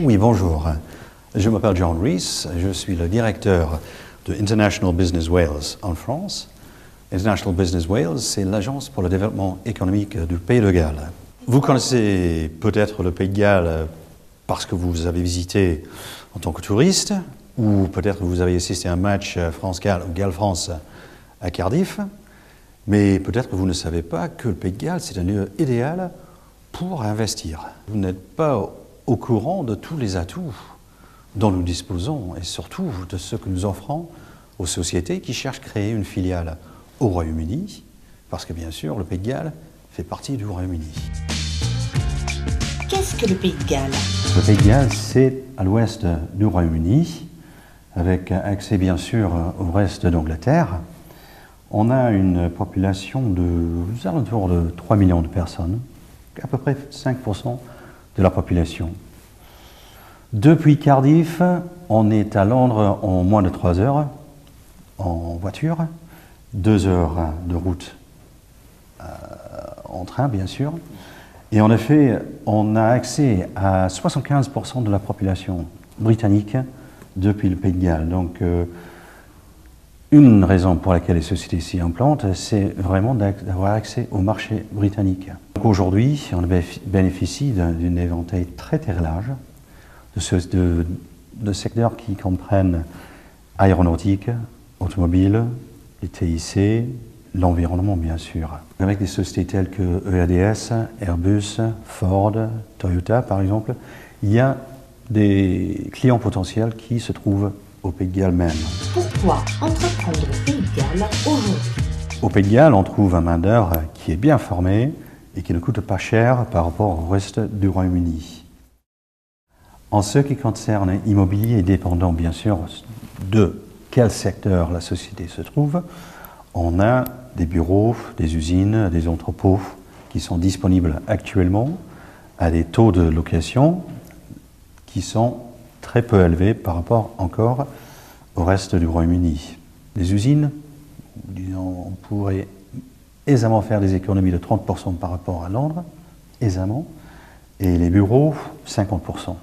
Oui, bonjour. Je m'appelle John Rees, je suis le directeur de International Business Wales en France. International Business Wales, c'est l'agence pour le développement économique du Pays de Galles. Vous connaissez peut-être le Pays de Galles parce que vous avez visité en tant que touriste, ou peut-être que vous avez assisté à un match France-Galles ou Galles-France à Cardiff, mais peut-être que vous ne savez pas que le Pays de Galles, c'est un lieu idéal pour investir. Vous n'êtes pas au courant de tous les atouts dont nous disposons et surtout de ce que nous offrons aux sociétés qui cherchent à créer une filiale au Royaume-Uni, parce que bien sûr, le Pays de Galles fait partie du Royaume-Uni. Qu'est-ce que le Pays de Galles? Le Pays de Galles, c'est à l'ouest du Royaume-Uni, avec accès bien sûr au reste d'Angleterre. On a une population aux alentours de 3 millions de personnes, à peu près 5% de la population. Depuis Cardiff, on est à Londres en moins de 3 heures en voiture, 2 heures de route en train bien sûr. Et en effet, on a accès à 75% de la population britannique depuis le Pays de Galles. Donc, une raison pour laquelle les sociétés s'y implantent, c'est vraiment d'avoir accès au marché britannique. Aujourd'hui, on bénéficie d'un éventail très très large de secteurs qui comprennent aéronautique, automobile, les TIC, l'environnement bien sûr. Avec des sociétés telles que EADS, Airbus, Ford, Toyota par exemple, il y a des clients potentiels qui se trouvent au Pays de Galles même. Pourquoi entreprendre au Pays de Galles aujourd'hui? Au Pays de Galles, on trouve un main-d'œuvre qui est bien formé et qui ne coûte pas cher par rapport au reste du Royaume-Uni. En ce qui concerne l'immobilier, dépendant bien sûr de quel secteur la société se trouve, on a des bureaux, des usines, des entrepôts qui sont disponibles actuellement à des taux de location qui sont très peu élevés par rapport encore au reste du Royaume-Uni. Les usines, disons, on pourrait aisément faire des économies de 30% par rapport à Londres, aisément, et les bureaux, 50%.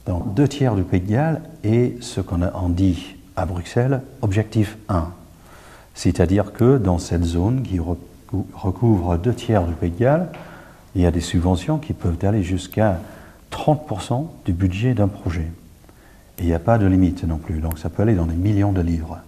Donc 2/3 du Pays de Galles est ce qu'on dit à Bruxelles, objectif 1. C'est-à-dire que dans cette zone qui recouvre 2/3 du Pays de Galles, il y a des subventions qui peuvent aller jusqu'à 30% du budget d'un projet. Et il n'y a pas de limite non plus, donc ça peut aller dans des millions de livres.